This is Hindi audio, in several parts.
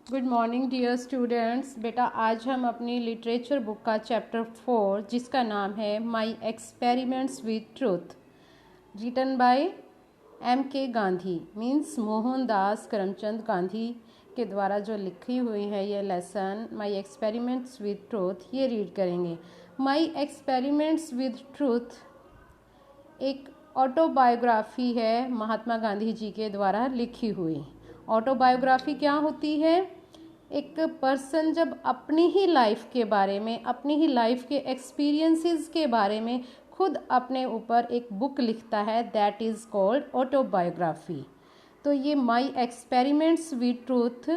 Good morning dear students. बेटा आज हम अपनी लिटरेचर बुक का चैप्टर 4 जिसका नाम है My Experiments with Truth, written by M.K. Gandhi means Mohandas Karamchand Gandhi के द्वारा जो लिखी हुई है ये lesson My Experiments with Truth, ये रीड करेंगे। माई एक्सपेरिमेंट्स विद ट्रूथ एक ऑटोबायोग्राफी है महात्मा गांधी जी के द्वारा लिखी हुई। ऑटोबायोग्राफी क्या होती है? एक पर्सन जब अपनी ही लाइफ के बारे में, अपनी ही लाइफ के एक्सपीरियंसेस के बारे में खुद अपने ऊपर एक बुक लिखता है, दैट इज़ कॉल्ड ऑटोबायोग्राफी। तो ये माई Experiments with truth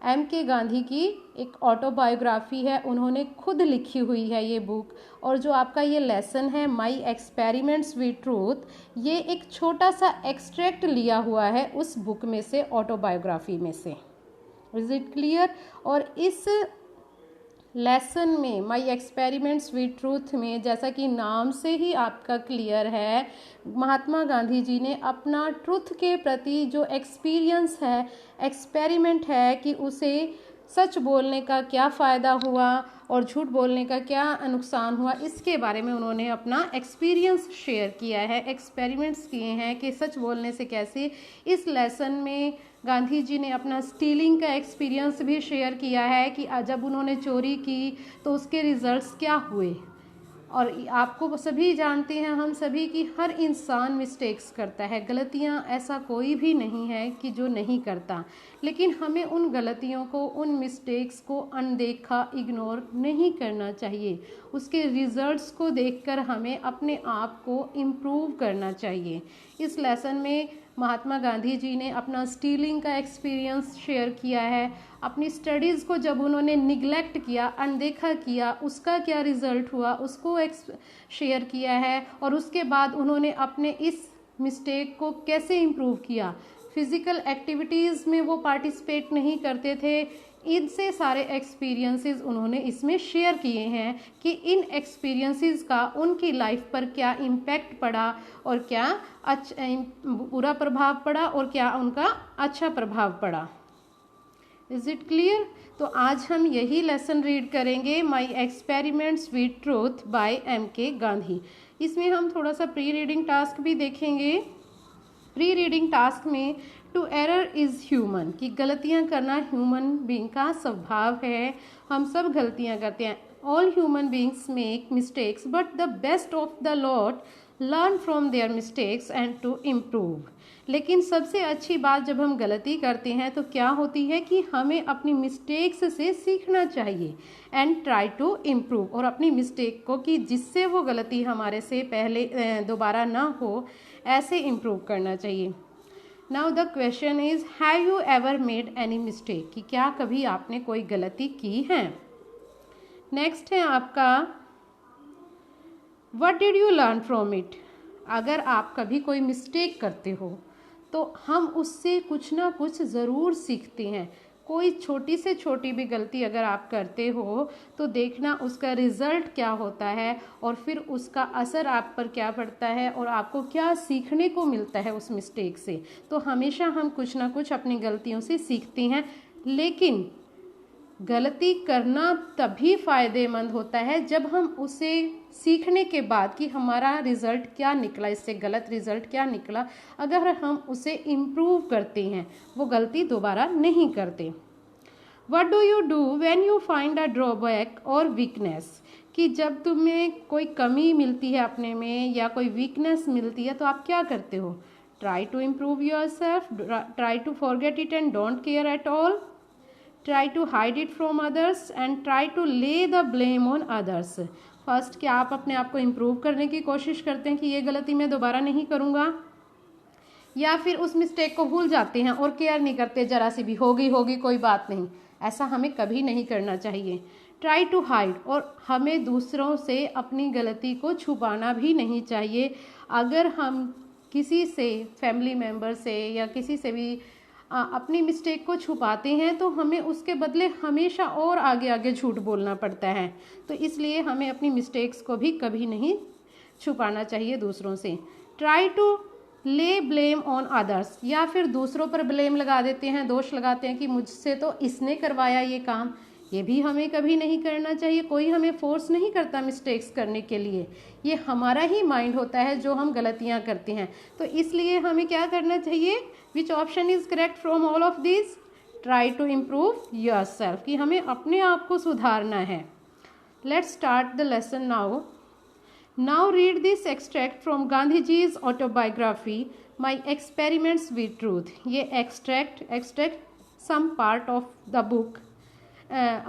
M.K. Gandhi की एक ऑटोबायोग्राफी है, उन्होंने खुद लिखी हुई है ये बुक। और जो आपका ये लेसन है माई एक्सपेरिमेंट्स विद ट्रूथ, ये एक छोटा सा एक्सट्रैक्ट लिया हुआ है उस बुक में से, ऑटोबायोग्राफी में से। Is it clear? और इस लेसन में माई एक्सपेरिमेंट्स विद ट्रूथ में, जैसा कि नाम से ही आपका क्लियर है, महात्मा गांधी जी ने अपना ट्रूथ के प्रति जो एक्सपीरियंस है, एक्सपेरिमेंट है कि उसे सच बोलने का क्या फ़ायदा हुआ और झूठ बोलने का क्या नुकसान हुआ, इसके बारे में उन्होंने अपना एक्सपीरियंस शेयर किया है, एक्सपेरिमेंट्स किए हैं कि सच बोलने से कैसे। इस लेसन में गांधी जी ने अपना स्टीलिंग का एक्सपीरियंस भी शेयर किया है कि जब उन्होंने चोरी की तो उसके रिजल्ट्स क्या हुए। और आपको सभी जानते हैं, हम सभी की हर इंसान मिस्टेक्स करता है, गलतियां ऐसा कोई भी नहीं है कि जो नहीं करता, लेकिन हमें उन गलतियों को, उन मिस्टेक्स को अनदेखा, इग्नोर नहीं करना चाहिए। उसके रिजल्ट्स को देखकर हमें अपने आप को इम्प्रूव करना चाहिए। इस लेसन में महात्मा गांधी जी ने अपना स्टीलिंग का एक्सपीरियंस शेयर किया है। अपनी स्टडीज़ को जब उन्होंने निगलेक्ट किया, अनदेखा किया, उसका क्या रिज़ल्ट हुआ उसको शेयर किया है। और उसके बाद उन्होंने अपने इस मिस्टेक को कैसे इम्प्रूव किया। फिज़िकल एक्टिविटीज़ में वो पार्टिसिपेट नहीं करते थे। इनसे सारे एक्सपीरियंसेस उन्होंने इसमें शेयर किए हैं कि इन एक्सपीरियंसेस का उनकी लाइफ पर क्या इम्पैक्ट पड़ा और क्या बुरा प्रभाव पड़ा और क्या उनका अच्छा प्रभाव पड़ा। Is it clear? तो आज हम यही लेसन रीड करेंगे, My Experiments with Truth by M.K. Gandhi. इसमें हम थोड़ा सा प्री रीडिंग टास्क भी देखेंगे। प्री रीडिंग टास्क में टू एरर इज़ ह्यूमन, कि गलतियां करना ह्यूमन बीइंग का स्वभाव है, हम सब गलतियां करते हैं। All human beings make mistakes but the best of the lot learn from their mistakes and to improve. लेकिन सबसे अच्छी बात जब हम गलती करते हैं तो क्या होती है कि हमें अपनी मिस्टेक्स से सीखना चाहिए एंड ट्राई टू इम्प्रूव, और अपनी मिस्टेक को कि जिससे वो गलती हमारे से पहले दोबारा ना हो, ऐसे इम्प्रूव करना चाहिए। Now the question is, have you ever made any mistake, कि क्या कभी आपने कोई गलती की है। नेक्स्ट है आपका, what did you learn from it. अगर आप कभी कोई मिस्टेक करते हो तो हम उससे कुछ ना कुछ ज़रूर सीखते हैं। कोई छोटी से छोटी भी गलती अगर आप करते हो तो देखना उसका रिज़ल्ट क्या होता है और फिर उसका असर आप पर क्या पड़ता है और आपको क्या सीखने को मिलता है उस मिस्टेक से। तो हमेशा हम कुछ ना कुछ अपनी गलतियों से सीखते हैं, लेकिन गलती करना तभी फ़ायदेमंद होता है जब हम उसे सीखने के बाद कि हमारा रिज़ल्ट क्या निकला, इससे गलत रिज़ल्ट क्या निकला, अगर हम उसे इम्प्रूव करते हैं, वो गलती दोबारा नहीं करते। What do you do when you find a drawback और वीकनेस, कि जब तुम्हें कोई कमी मिलती है अपने में या कोई वीकनेस मिलती है तो आप क्या करते हो। Try to improve yourself, try to forget it and don't care at all, try to hide it from others and try to lay the blame on others। First, क्या आप अपने आप को इम्प्रूव करने की कोशिश करते हैं कि ये गलती मैं दोबारा नहीं करूँगा, या फिर उस मिस्टेक को भूल जाते हैं और केयर नहीं करते, जरा सी भी होगी कोई बात नहीं। ऐसा हमें कभी नहीं करना चाहिए। ट्राई टू हाइड, और हमें दूसरों से अपनी गलती को छुपाना भी नहीं चाहिए। अगर हम किसी से, फैमिली मेम्बर से या किसी से भी अपनी मिस्टेक को छुपाते हैं तो हमें उसके बदले हमेशा और आगे आगे झूठ बोलना पड़ता है। तो इसलिए हमें अपनी मिस्टेक्स को भी कभी नहीं छुपाना चाहिए दूसरों से। ट्राई टू ले ब्लेम ऑन अदर्स, या फिर दूसरों पर ब्लेम लगा देते हैं, दोष लगाते हैं कि मुझसे तो इसने करवाया ये काम। ये भी हमें कभी नहीं करना चाहिए। कोई हमें फोर्स नहीं करता मिस्टेक्स करने के लिए, ये हमारा ही माइंड होता है जो हम गलतियां करते हैं। तो इसलिए हमें क्या करना चाहिए? Which option is correct from all of this? Try to improve yourself, कि हमें अपने आप को सुधारना है। Let's start the lesson now. Now read this extract from गांधीजी's autobiography, My Experiments with Truth. ये extract some part of the book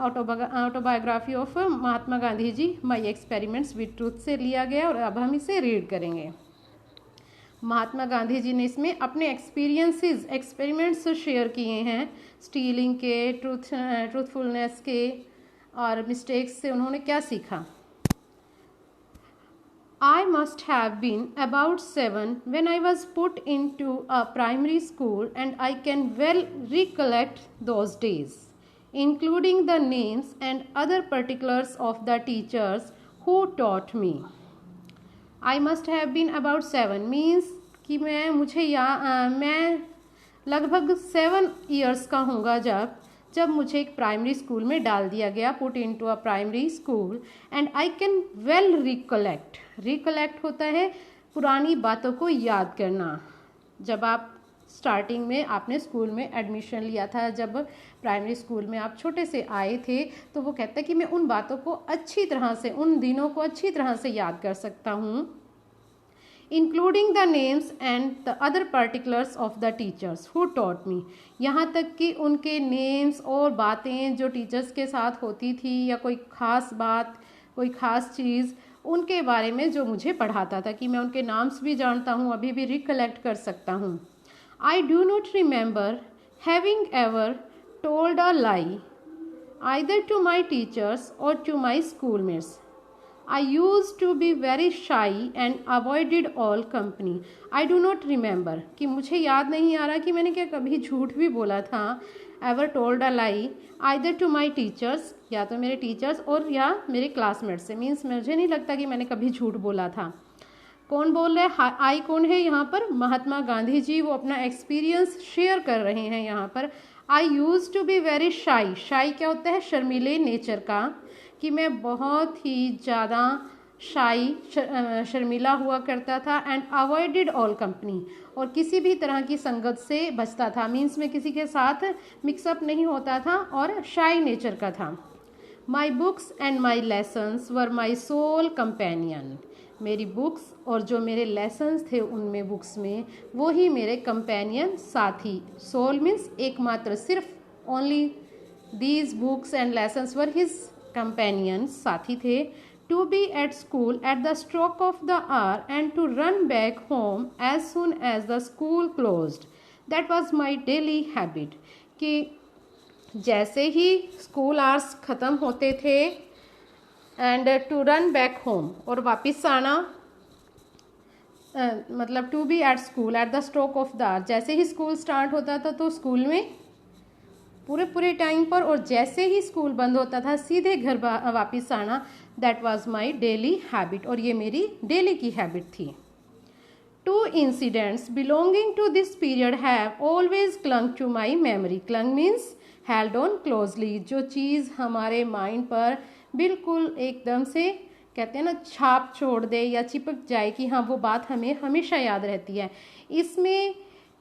autobiography of Mahatma Gandhi ji, My Experiments with Truth से लिया गया, और अब हम इसे रीड करेंगे। महात्मा गांधी जी ने इसमें अपने एक्सपेरिमेंट्स शेयर किए हैं, स्टीलिंग के, ट्रूथफुलनेस के और मिस्टेक्स से उन्होंने क्या सीखा। I must have been about 7 when I was put into a primary school, and I can well recollect those days, including the names and other particulars of the teachers who taught me. I must have been about 7 means कि मैं लगभग 7 years का होऊंगा जब मुझे एक प्राइमरी स्कूल में डाल दिया गया, put into a primary school, and I can well recollect होता है पुरानी बातों को याद करना। जब आप स्टार्टिंग में आपने स्कूल में एडमिशन लिया था, जब प्राइमरी स्कूल में आप छोटे से आए थे, तो वो कहता है कि मैं उन बातों को अच्छी तरह से, उन दिनों को अच्छी तरह से याद कर सकता हूँ। Including the names and the other particulars of the teachers who taught me, यहाँ तक कि उनके नेम्स और बातें जो टीचर्स के साथ होती थी, या कोई ख़ास बात, कोई ख़ास चीज़ उनके बारे में जो मुझे पढ़ाता था, कि मैं उनके नाम्स भी जानता हूँ, अभी भी रिकलेक्ट कर सकता हूँ। I do not remember having ever told a lie either to my teachers or to my schoolmates. I used to be very shy and avoided all company. I do not remember, कि मुझे याद नहीं आ रहा कि मैंने क्या कभी झूठ भी बोला था। Ever told a lie either to my teachers, या तो मेरे टीचर्स और या मेरे क्लासमेट से, मीन्स मुझे नहीं लगता कि मैंने कभी झूठ बोला था। कौन बोल रहा है? आई कौन है यहाँ पर? महात्मा गांधी जी, वो अपना एक्सपीरियंस शेयर कर रहे हैं यहाँ पर। I use to be very shy, shy क्या होता है? शर्मीले नेचर का, कि मैं बहुत ही ज़्यादा शर्मीला हुआ करता था। एंड अवॉइडेड ऑल कंपनी, और किसी भी तरह की संगत से बचता था, मीन्स मैं किसी के साथ मिक्सअप नहीं होता था और शाई नेचर का था। My books and my lessons were my sole companion, मेरी बुक्स और जो मेरे लेसन्स थे उनमें, बुक्स में, वो ही मेरे कंपेनियन, साथी। सोल मीन्स एकमात्र, सिर्फ, only these books and lessons were his companions, साथी थे। To be at school at the stroke of the hour and to run back home as soon as the school closed. That was my daily habit. कि जैसे ही स्कूल आवर्स ख़त्म होते थे, and to run back home, और वापस आना, मतलब to be at school at the stroke of the hour, जैसे ही स्कूल स्टार्ट होता था तो स्कूल में पूरे टाइम पर, और जैसे ही स्कूल बंद होता था सीधे घर वापस आना। That was my daily habit, और ये मेरी डेली की हैबिट थी। 2 incidents belonging to this period have always clung to my memory. Clung means held on closely, जो चीज़ हमारे माइंड पर बिल्कुल एकदम से, कहते हैं ना, छाप छोड़ दे या चिपक जाए, कि हाँ वो बात हमें हमेशा याद रहती है। इसमें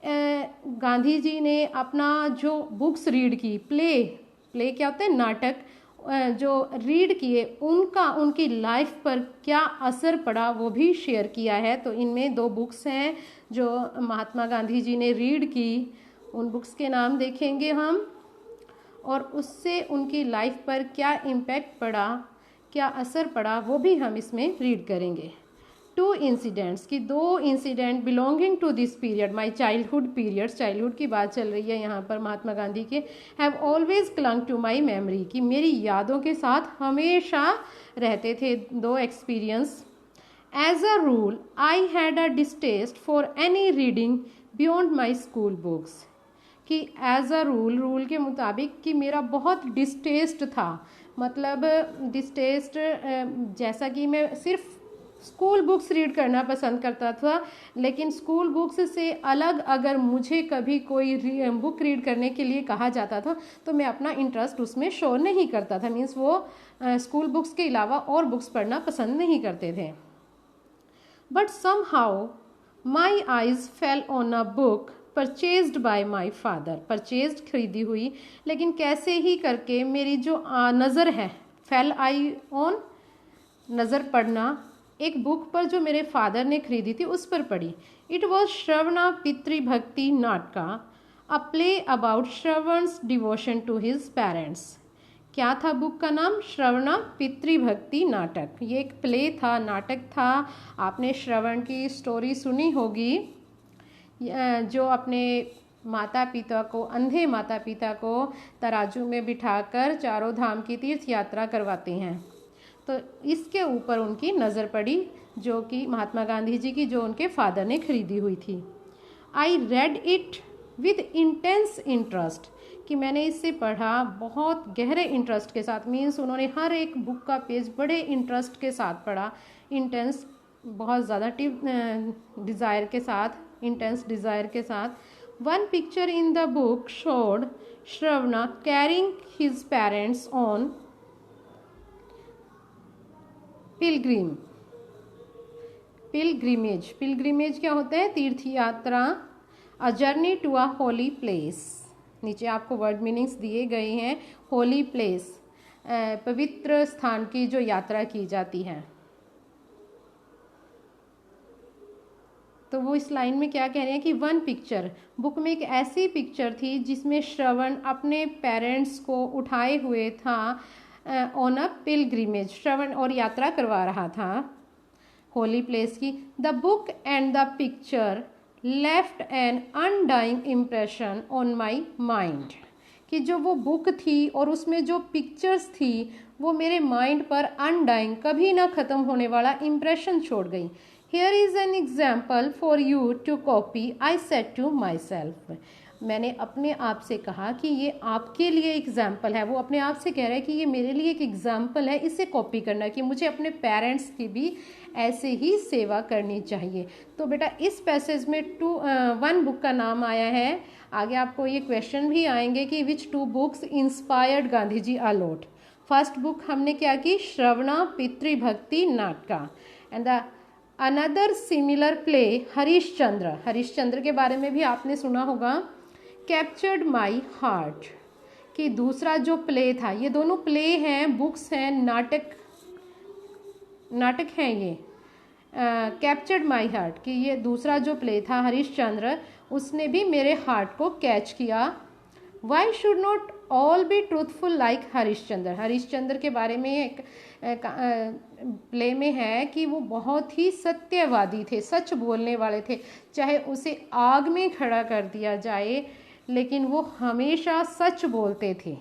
गांधी जी ने अपना जो बुक्स रीड की, प्ले क्या होता है? नाटक, जो रीड किए, उनकी लाइफ पर क्या असर पड़ा वो भी शेयर किया है। तो इनमें 2 बुक्स हैं जो महात्मा गांधी जी ने रीड की, उन बुक्स के नाम देखेंगे हम, और उससे उनकी लाइफ पर क्या इम्पैक्ट पड़ा, क्या असर पड़ा, वो भी हम इसमें रीड करेंगे। 2 इंसिडेंट्स, की 2 incident belonging to this period, my childhood period, childhood की बात चल रही है यहाँ पर महात्मा गांधी के, have always clung to my memory, कि मेरी यादों के साथ हमेशा रहते थे 2 experience. As a rule I had a distaste for any reading beyond my school books, कि एज अ रूल के मुताबिक कि मेरा बहुत डिस्टेस्ट था, मतलब डिस्टेस्ट, जैसा कि मैं सिर्फ स्कूल बुक्स रीड करना पसंद करता था, लेकिन स्कूल बुक्स से अलग अगर मुझे कभी कोई बुक रीड करने के लिए कहा जाता था तो मैं अपना इंटरेस्ट उसमें शो नहीं करता था। मीन्स वो स्कूल बुक्स के अलावा और बुक्स पढ़ना पसंद नहीं करते थे। But somehow my eyes fell on a book purchased bye my father. Purchased खरीदी हुई, लेकिन कैसे ही करके मेरी जो नज़र है, फेल आई ऑन नज़र पड़ना, एक बुक पर जो मेरे फादर ने खरीदी थी उस पर पड़ी। It was Shravana Pitrubhakti Nataka, a play about Shravan's devotion to his parents. क्या था बुक का नाम? श्रवणा पितृभक्ति नाटक। ये एक प्ले था, नाटक था। आपने श्रवण की स्टोरी सुनी होगी, जो अपने माता पिता को, अंधे माता पिता को तराजू में बिठाकर चारों धाम की तीर्थ यात्रा करवाते हैं। तो इसके ऊपर उनकी नज़र पड़ी, जो कि महात्मा गांधी जी की, जो उनके फादर ने खरीदी हुई थी। I read it with intense interest, कि मैंने इसे पढ़ा बहुत गहरे इंटरेस्ट के साथ। मीन्स उन्होंने हर एक बुक का पेज बड़े इंटरेस्ट के साथ पढ़ा। इंटेंस बहुत ज़्यादा डिज़ायर के साथ, इंटेंस डिज़ायर के साथ। One picture in the book showed Shravana carrying his parents on pilgrimage. Pilgrimage क्या होता है? तीर्थ यात्रा। A journey to a holy place. नीचे आपको वर्ड मीनिंग्स दिए गए हैं। होली प्लेस, पवित्र स्थान की जो यात्रा की जाती है। तो वो इस लाइन में क्या कह रहे हैं कि वन पिक्चर, बुक में एक ऐसी पिक्चर थी जिसमें श्रवण अपने पेरेंट्स को उठाए हुए था ऑन अ पिलग्रिमेज। श्रवण और यात्रा करवा रहा था होली प्लेस की। The book and the picture left N undying impression on my mind, कि जो वो बुक थी और उसमें जो पिक्चर्स थी वो मेरे माइंड पर अनडाइंग, कभी ना ख़त्म होने वाला इम्प्रेशन छोड़ गई। Here is an example for you to copy, I said to myself. मैंने अपने आप से कहा कि ये आपके लिए एग्जाम्पल है। वो अपने आप से कह रहा है कि ये मेरे लिए एक एग्जाम्पल है, इसे कॉपी करना, कि मुझे अपने पेरेंट्स की भी ऐसे ही सेवा करनी चाहिए। तो बेटा इस पैसेज में वन बुक का नाम आया है। आगे आपको ये क्वेश्चन भी आएंगे कि which two books inspired Gandhi ji a lot. First book हमने क्या की? Shravana Pitrubhakti Nataka. And the another similar play Harishchandra. Harishchandra के बारे में भी आपने सुना होगा। कैप्चर्ड माई हार्ट, कि दूसरा जो प्ले था, ये दोनों प्ले हैं, बुक्स हैं, नाटक हैं ये। कैप्चर्ड माई हार्ट, कि ये दूसरा जो प्ले था हरीशचंद्र, उसने भी मेरे हार्ट को कैच किया। Y should not all be truthful like Harishchandra. Harishchandra के बारे में एक प्ले में है कि वो बहुत ही सत्यवादी थे, सच बोलने वाले थे। चाहे उसे आग में खड़ा कर दिया जाए, लेकिन वो हमेशा सच बोलते थे।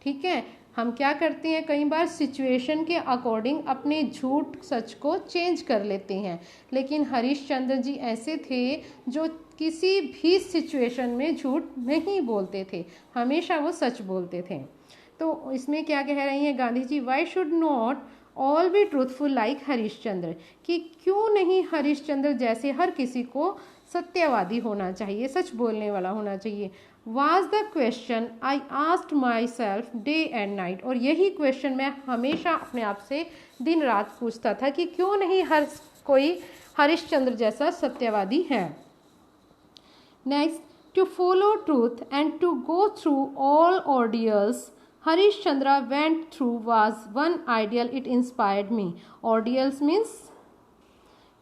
ठीक है, हम क्या करते हैं, कई बार सिचुएशन के अकॉर्डिंग अपने झूठ सच को चेंज कर लेते हैं, लेकिन हरीशचंद्र जी ऐसे थे जो किसी भी सिचुएशन में झूठ नहीं बोलते थे, हमेशा वो सच बोलते थे। तो इसमें क्या कह रही हैं Gandhi ji? Why should not all be truthful like Harishchandra, कि क्यों नहीं हरीशचंद्र जैसे हर किसी को सत्यवादी होना चाहिए, सच बोलने वाला होना चाहिए। Was the question I asked my self day and night. और यही क्वेश्चन मैं हमेशा अपने आप से दिन रात पूछता था कि क्यों नहीं हर कोई हरीशचंद्र जैसा सत्यवादी है। Next, to follow truth and to go through all ordeals Harishchandra went through was one ideal it inspired me. Ordeals means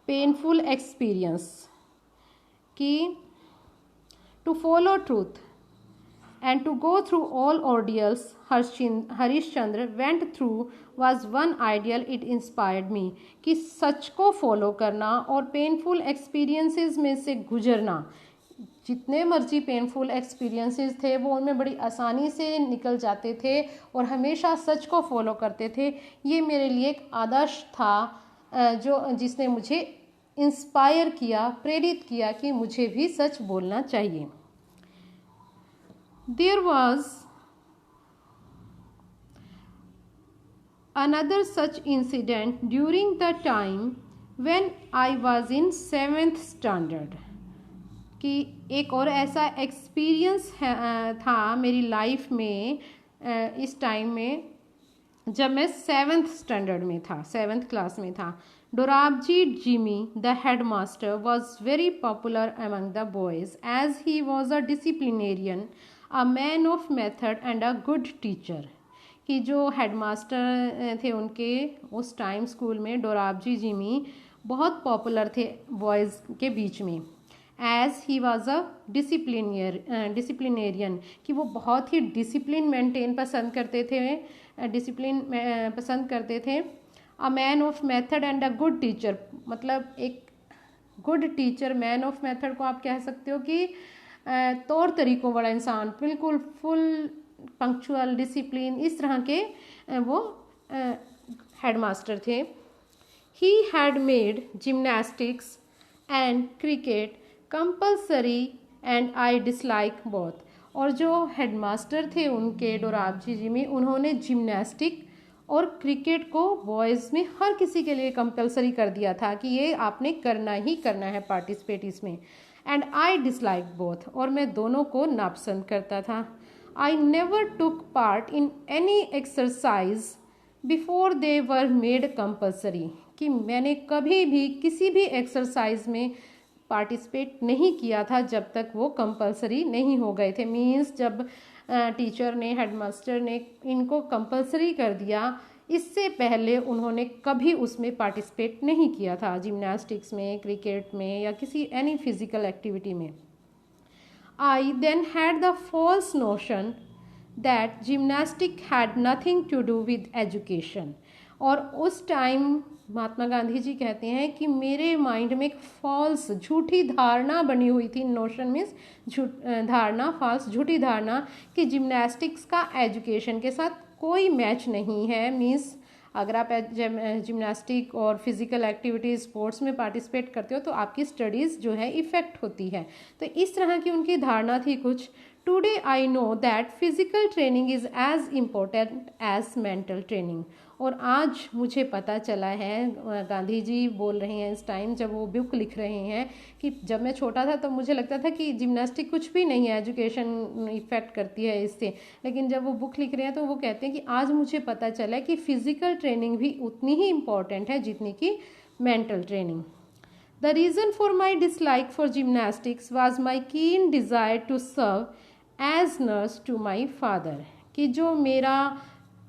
painful experience. कि to follow truth and to go through all ordeals Harishchandra went through was one ideal it inspired me. कि सच को फॉलो करना और पेनफुल एक्सपीरियंसेस में से गुजरना, जितने मर्जी पेनफुल एक्सपीरियंसेस थे वो उनमें बड़ी आसानी से निकल जाते थे और हमेशा सच को फॉलो करते थे। ये मेरे लिए एक आदर्श था जिसने मुझे इंस्पायर किया, प्रेरित किया कि मुझे भी सच बोलना चाहिए। There was another such incident during the time when I was in 7th standard, कि एक और ऐसा एक्सपीरियंस था मेरी लाइफ में इस टाइम में जब मैं 7th स्टैंडर्ड में था, 7th क्लास में था. Dorabji Jimmy the head master was very popular among the boys as he was a disciplinarian, a man of method and a good teacher. कि जो हेड मास्टर थे उनके उस टाइम स्कूल में डोराबजी जिमी बहुत पॉपुलर थे बॉयज़ के बीच में. As he was a disciplinarian, कि वो बहुत ही डिसिप्लिन मेंटेन पसंद करते थे, डिसिप्लिन पसंद करते थे. अ man of method and a good teacher, मतलब एक good teacher, man of method को आप कह सकते हो कि तौर तरीकों वाला इंसान, बिल्कुल फुल पंक्चुअल, डिसिप्लिन, इस तरह के वो हेड मास्टर थे. He had made gymnastics and cricket compulsory and I dislike both. और जो हेडमास्टर थे उनके डोराबजी जी में, उन्होंने जिम्नास्टिक और क्रिकेट को बॉयज़ में हर किसी के लिए कंपल्सरी कर दिया था कि ये आपने करना ही करना है, पार्टिसिपेट इसमें. एंड आई डिसलाइक बोथ, और मैं दोनों को नापसंद करता था. I never took part in any exercise before they were made compulsory, कि मैंने कभी भी किसी भी एक्सरसाइज में पार्टिसिपेट नहीं किया था जब तक वो कंपलसरी नहीं हो गए थे. मीन्स जब टीचर ने, हेडमास्टर ने इनको कंपलसरी कर दिया, इससे पहले उन्होंने कभी उसमें पार्टिसिपेट नहीं किया था, जिम्नास्टिक्स में, क्रिकेट में या किसी एनी फिजिकल एक्टिविटी में. I then had the false notion that gymnastic had nothing to do with education. और उस टाइम महात्मा गांधी जी कहते हैं कि मेरे माइंड में एक फॉल्स, झूठी धारणा बनी हुई थी. नोशन मीन्स धारणा, फॉल्स, झूठी धारणा, कि जिम्नास्टिक्स का एजुकेशन के साथ कोई मैच नहीं है. मीन्स अगर आप जिम्नास्टिक और फिजिकल एक्टिविटीज़, स्पोर्ट्स में पार्टिसिपेट करते हो तो आपकी स्टडीज़ जो है इफ़ेक्ट होती है. तो इस तरह की उनकी धारणा थी कुछ. Today I know that physical training is as important as mental training. और आज मुझे पता चला है, गांधी जी बोल रहे हैं इस टाइम जब वो बुक लिख रहे हैं, कि जब मैं छोटा था तो मुझे लगता था कि जिम्नास्टिक कुछ भी नहीं है, एजुकेशन इफ़ेक्ट करती है इससे. लेकिन जब वो बुक लिख रहे हैं तो वो कहते हैं कि आज मुझे पता चला कि फ़िज़िकल ट्रेनिंग भी उतनी ही इम्पॉर्टेंट है जितनी कि mental training. The reason for my dislike for gymnastics was my keen desire to serve as nurse to my father. कि जो मेरा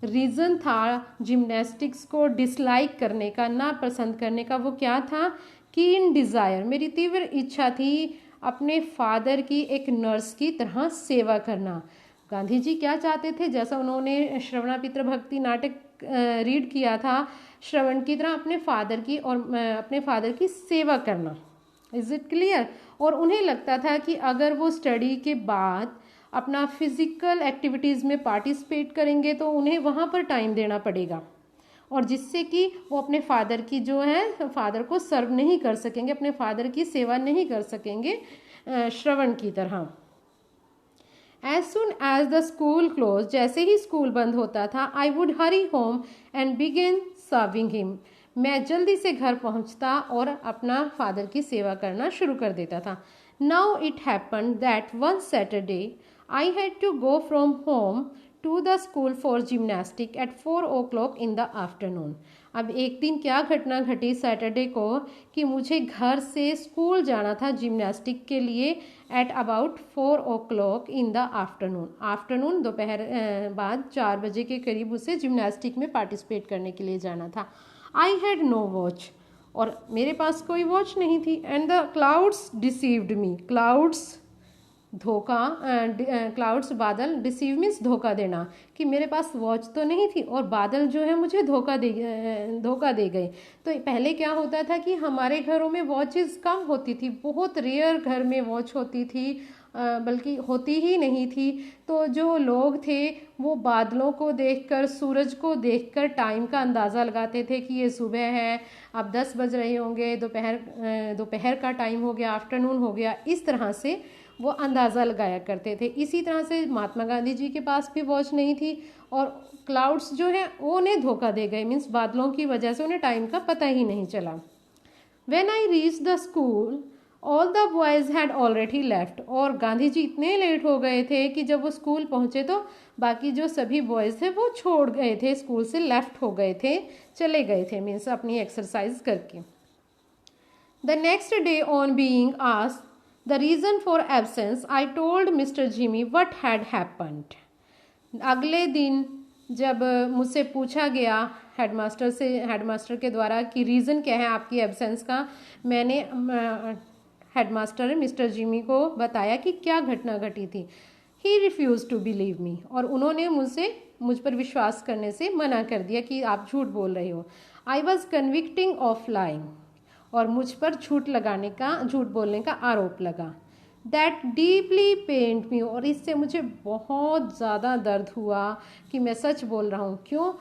रीज़न था जिम्नास्टिक्स को डिसलाइक करने का, ना पसंद करने का, वो क्या था? कीन डिज़ायर, मेरी तीव्र इच्छा थी अपने फादर की एक नर्स की तरह सेवा करना. गांधी जी क्या चाहते थे? जैसा उन्होंने श्रवणापित्र भक्ति नाटक रीड किया था, श्रवण की तरह अपने फादर की और अपने फादर की सेवा करना. Is it clear? और उन्हें लगता था कि अगर वो स्टडी के बाद अपना फिज़िकल एक्टिविटीज़ में पार्टिसिपेट करेंगे तो उन्हें वहाँ पर टाइम देना पड़ेगा, और जिससे कि वो अपने फादर की जो है, फादर को सर्व नहीं कर सकेंगे, अपने फादर की सेवा नहीं कर सकेंगे श्रवण की तरह. As soon as the school close, जैसे ही स्कूल बंद होता था, I would hurry home and begin serving him. मैं जल्दी से घर पहुंचता और अपना फादर की सेवा करना शुरू कर देता था. Now it happen that one Saturday I had to go from home to the school for gymnastic at 4 o'clock in the afternoon. अब एक दिन क्या घटना घटी सैटरडे को, कि मुझे घर से स्कूल जाना था जिम्नास्टिक के लिए at about 4 o'clock in the afternoon. Afternoon, दोपहर बाद 4 बजे के करीब उसे जिम्नास्टिक में पार्टिसिपेट करने के लिए जाना था. आई हैड नो वॉच, और मेरे पास कोई वॉच नहीं थी. And the clouds deceived me. Clouds धोखा, क्लाउड्स बादल, डिसीव मीन्स धोखा देना, कि मेरे पास वॉच तो नहीं थी और बादल जो है मुझे धोखा दे गए. तो पहले क्या होता था कि हमारे घरों में वॉचेस कम होती थी, बहुत रेयर घर में वॉच होती थी, बल्कि होती ही नहीं थी. तो जो लोग थे वो बादलों को देखकर, सूरज को देखकर टाइम का अंदाज़ा लगाते थे कि ये सुबह है, अब 10 बज रहे होंगे, दोपहर का टाइम हो गया, आफ्टरनून हो गया. इस तरह से वो अंदाज़ा लगाया करते थे. इसी तरह से महात्मा गांधी जी के पास भी वॉच नहीं थी, और क्लाउड्स जो है वो उन्हें धोखा दे गए, मीन्स बादलों की वजह से उन्हें टाइम का पता ही नहीं चला. When I reach the school all the boys had already left. और गांधी जी इतने लेट हो गए थे कि जब वो स्कूल पहुंचे तो बाकी जो सभी बॉयज़ थे वो छोड़ गए थे, स्कूल से लेफ्ट हो गए थे, चले गए थे, मीन्स अपनी एक्सरसाइज करके। The next day on being asked the reason for absence I told mister Jimmy what had happened. अगले दिन जब मुझसे पूछा गया हेडमास्टर के द्वारा कि रीज़न क्या है आपकी एब्सेंस का, मैंने हेडमास्टर मिस्टर जिमी को बताया कि क्या घटना घटी थी। He refuse to believe me, और उन्होंने मुझ पर विश्वास करने से मना कर दिया कि आप झूठ बोल रहे हो। I was convicting of lying, और मुझ पर झूठ बोलने का आरोप लगा। दैट डीपली पेन्ड मी, और इससे मुझे बहुत ज़्यादा दर्द हुआ कि मैं सच बोल रहा हूँ। क्यों?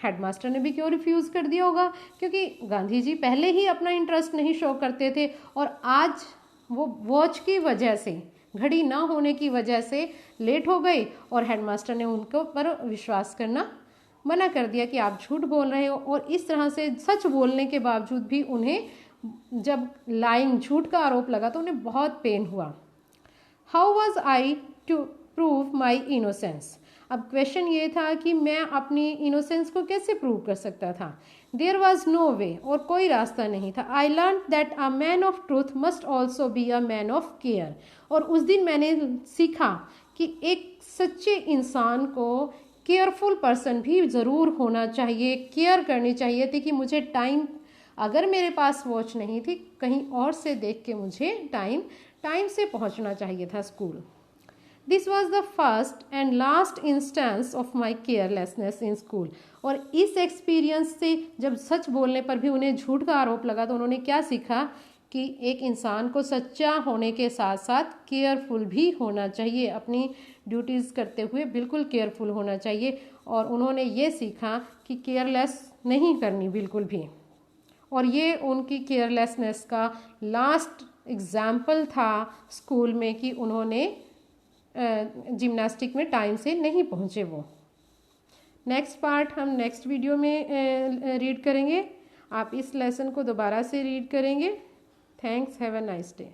हेडमास्टर ने भी क्यों रिफ्यूज़ कर दिया होगा? क्योंकि गांधी जी पहले ही अपना इंटरेस्ट नहीं शो करते थे, और आज वो वॉच की वजह से, घड़ी ना होने की वजह से लेट हो गई, और हेडमास्टर ने उनको पर विश्वास करना मना कर दिया कि आप झूठ बोल रहे हो। और इस तरह से सच बोलने के बावजूद भी उन्हें जब लाइंग, झूठ का आरोप लगा तो उन्हें बहुत पेन हुआ। How was I to prove my innocence? अब क्वेश्चन ये था कि मैं अपनी इनोसेंस को कैसे प्रूव कर सकता था। देयर वॉज नो वे, और कोई रास्ता नहीं था। I learn that a man of truth must also be a man of care. और उस दिन मैंने सीखा कि एक सच्चे इंसान को केयरफुल पर्सन भी ज़रूर होना चाहिए, केयर करनी चाहिए थी कि मुझे टाइम, अगर मेरे पास वॉच नहीं थी, कहीं और से देख के मुझे टाइम से पहुंचना चाहिए था school. This was the first and last instance of my carelessness in school. और इस एक्सपीरियंस से जब सच बोलने पर भी उन्हें झूठ का आरोप लगा तो उन्होंने क्या सीखा कि एक इंसान को सच्चा होने के साथ साथ केयरफुल भी होना चाहिए, अपनी ड्यूटीज़ करते हुए बिल्कुल केयरफुल होना चाहिए। और उन्होंने ये सीखा कि केयरलेस नहीं करनी बिल्कुल भी। और ये उनकी केयरलेसनेस का लास्ट एग्जाम्पल था स्कूल में कि उन्होंने जिम्नास्टिक में टाइम से नहीं पहुँचे वो। नेक्स्ट पार्ट हम नेक्स्ट वीडियो में रीड करेंगे। आप इस लेसन को दोबारा से रीड करेंगे। Thanks, have a nice day.